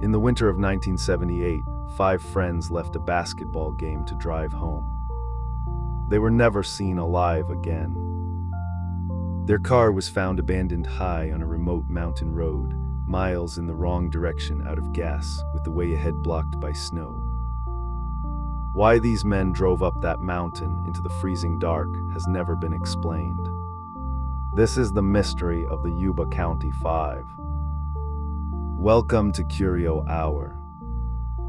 In the winter of 1978, five friends left a basketball game to drive home. They were never seen alive again. Their car was found abandoned high on a remote mountain road, miles in the wrong direction out of gas, with the way ahead blocked by snow. Why these men drove up that mountain into the freezing dark has never been explained. This is the mystery of the Yuba County Five. Welcome to Curio Hour,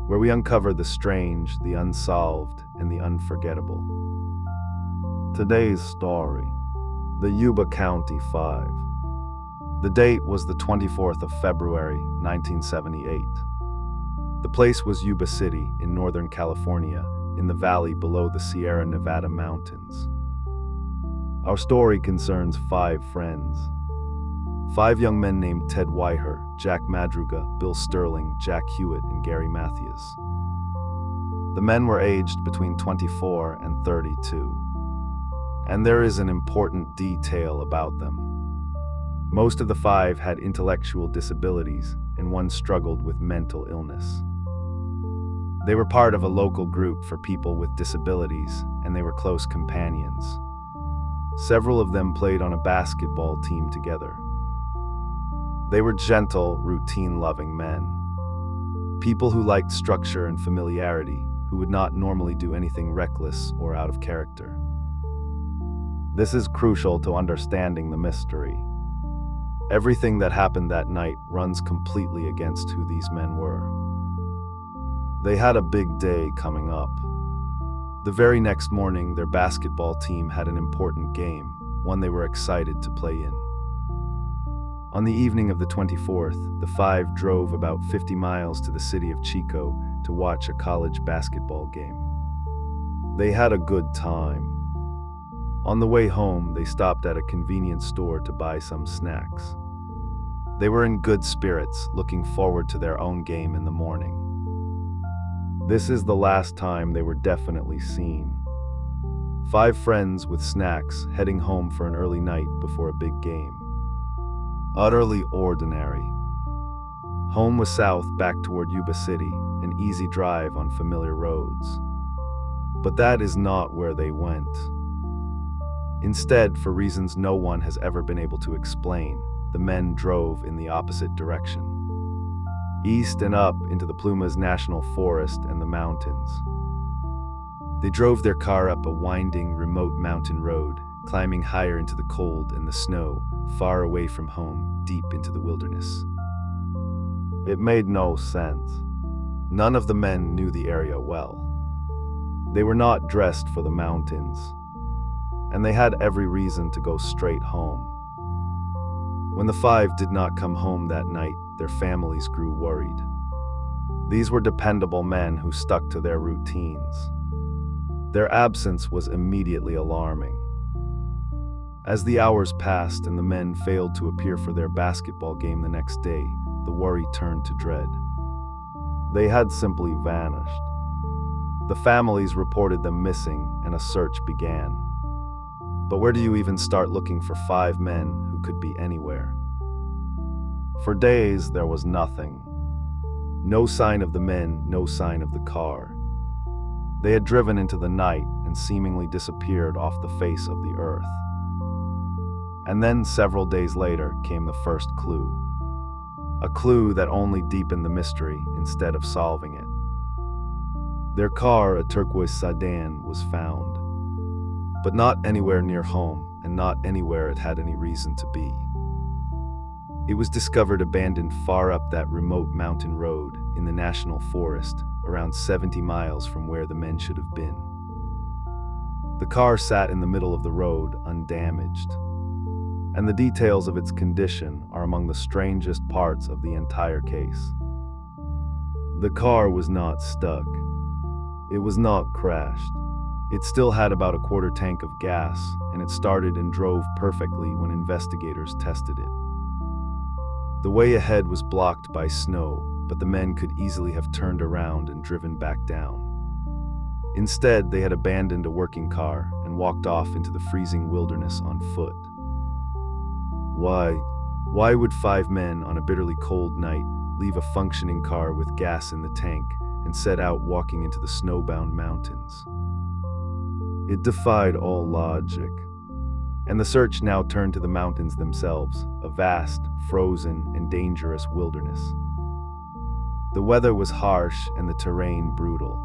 where we uncover the strange, the unsolved, and the unforgettable. Today's story, the Yuba County Five. The date was the 24th of February, 1978. The place was Yuba City in Northern California, in the valley below the Sierra Nevada mountains. Our story concerns five friends. Five young men named Ted Weiher, Jack Madruga, Bill Sterling, Jack Hewitt, and Gary Matthews. The men were aged between 24 and 32. And there is an important detail about them. Most of the five had intellectual disabilities, and one struggled with mental illness. They were part of a local group for people with disabilities, and they were close companions. Several of them played on a basketball team together. They were gentle, routine-loving men. People who liked structure and familiarity, who would not normally do anything reckless or out of character. This is crucial to understanding the mystery. Everything that happened that night runs completely against who these men were. They had a big day coming up. The very next morning, their basketball team had an important game, one they were excited to play in. On the evening of the 24th, the five drove about 50 miles to the city of Chico to watch a college basketball game. They had a good time. On the way home, they stopped at a convenience store to buy some snacks. They were in good spirits, looking forward to their own game in the morning. This is the last time they were definitely seen. Five friends with snacks heading home for an early night before a big game. Utterly ordinary. Home was south, back toward Yuba City, an easy drive on familiar roads. But that is not where they went. Instead, for reasons no one has ever been able to explain, the men drove in the opposite direction. East and up into the Plumas National Forest and the mountains. They drove their car up a winding, remote mountain road, climbing higher into the cold and the snow, far away from home, deep into the wilderness. It made no sense. None of the men knew the area well. They were not dressed for the mountains, and they had every reason to go straight home. When the five did not come home that night, their families grew worried. These were dependable men who stuck to their routines. Their absence was immediately alarming. As the hours passed and the men failed to appear for their basketball game the next day, the worry turned to dread. They had simply vanished. The families reported them missing, and a search began. But where do you even start looking for five men who could be anywhere? For days, there was nothing. No sign of the men, no sign of the car. They had driven into the night and seemingly disappeared off the face of the earth. And then, several days later, came the first clue. A clue that only deepened the mystery instead of solving it. Their car, a turquoise sedan, was found. But not anywhere near home, and not anywhere it had any reason to be. It was discovered abandoned far up that remote mountain road in the national forest, around 70 miles from where the men should have been. The car sat in the middle of the road, undamaged. And the details of its condition are among the strangest parts of the entire case. The car was not stuck. It was not crashed. It still had about a quarter tank of gas, and it started and drove perfectly when investigators tested it. The way ahead was blocked by snow, but the men could easily have turned around and driven back down. Instead, they had abandoned a working car and walked off into the freezing wilderness on foot. Why would five men on a bitterly cold night leave a functioning car with gas in the tank, and set out walking into the snowbound mountains. It defied all logic, and the search now turned to the mountains themselves, a vast, frozen, and dangerous wilderness. The weather was harsh and the terrain brutal.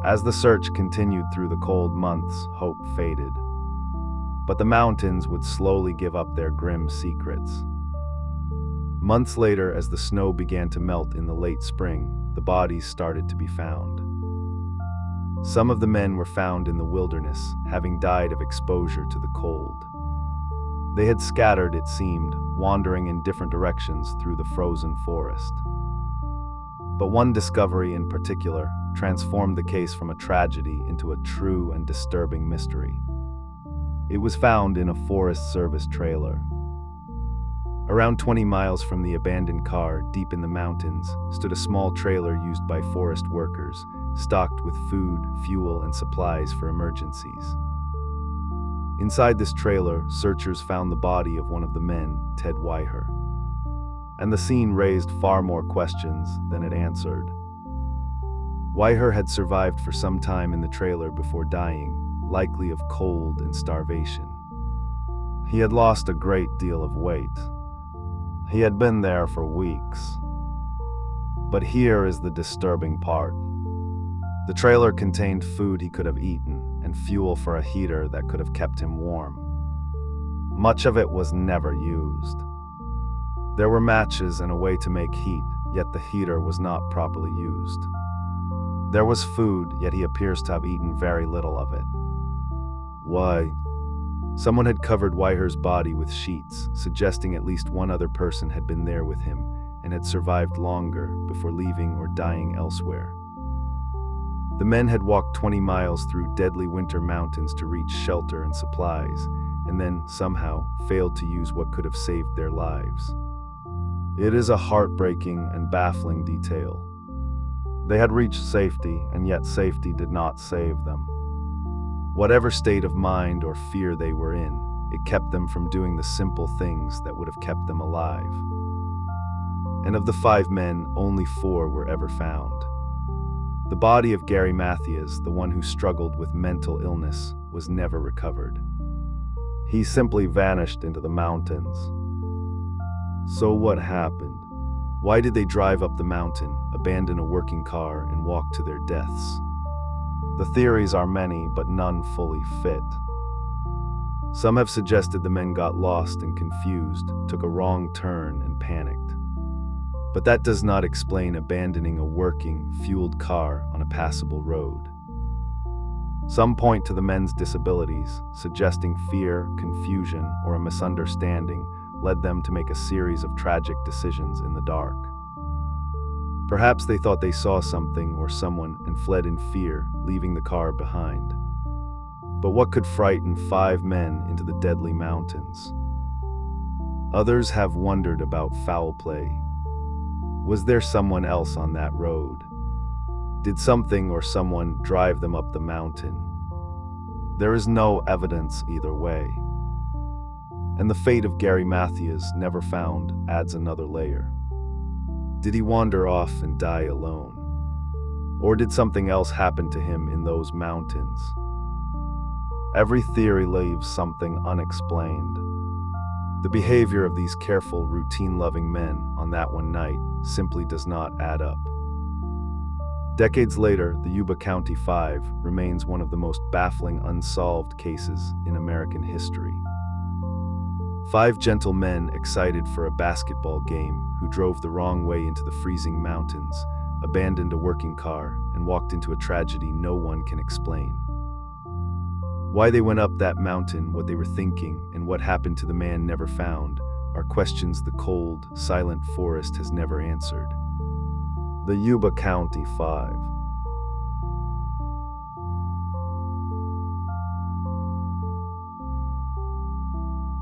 As the search continued through the cold months, hope faded. But the mountains would slowly give up their grim secrets. Months later, as the snow began to melt in the late spring, the bodies started to be found. Some of the men were found in the wilderness, having died of exposure to the cold. They had scattered, it seemed, wandering in different directions through the frozen forest. But one discovery in particular transformed the case from a tragedy into a true and disturbing mystery. It was found in a Forest Service trailer. Around 20 miles from the abandoned car, deep in the mountains, stood a small trailer used by forest workers, stocked with food, fuel, and supplies for emergencies. Inside this trailer, searchers found the body of one of the men, Ted Weiher. And the scene raised far more questions than it answered. Weiher had survived for some time in the trailer before dying, likely of cold and starvation. He had lost a great deal of weight. He had been there for weeks. But here is the disturbing part. The trailer contained food he could have eaten and fuel for a heater that could have kept him warm. Much of it was never used. There were matches and a way to make heat, yet the heater was not properly used. There was food, yet he appears to have eaten very little of it. Why? Someone had covered Weiher's body with sheets, suggesting at least one other person had been there with him and had survived longer before leaving or dying elsewhere. The men had walked 20 miles through deadly winter mountains to reach shelter and supplies, and then, somehow, failed to use what could have saved their lives. It is a heartbreaking and baffling detail. They had reached safety, and yet safety did not save them. Whatever state of mind or fear they were in, it kept them from doing the simple things that would have kept them alive. And of the 5 men, only 4 were ever found. The body of Gary Matthews, the one who struggled with mental illness, was never recovered. He simply vanished into the mountains. So what happened? Why did they drive up the mountain, abandon a working car, and walk to their deaths? The theories are many, but none fully fit. Some have suggested the men got lost and confused, took a wrong turn, and panicked. But that does not explain abandoning a working, fueled car on a passable road. Some point to the men's disabilities, suggesting fear, confusion, or a misunderstanding led them to make a series of tragic decisions in the dark. Perhaps they thought they saw something or someone and fled in fear, leaving the car behind. But what could frighten 5 men into the deadly mountains? Others have wondered about foul play. Was there someone else on that road? Did something or someone drive them up the mountain? There is no evidence either way. And the fate of Gary Matthews, never found, adds another layer. Did he wander off and die alone? Or did something else happen to him in those mountains? Every theory leaves something unexplained. The behavior of these careful, routine-loving men on that one night simply does not add up. Decades later, the Yuba County Five remains one of the most baffling unsolved cases in American history. 5 gentle men excited for a basketball game who drove the wrong way into the freezing mountains, abandoned a working car, and walked into a tragedy no one can explain. Why they went up that mountain, what they were thinking, and what happened to the man never found are questions the cold, silent forest has never answered. The Yuba County Five.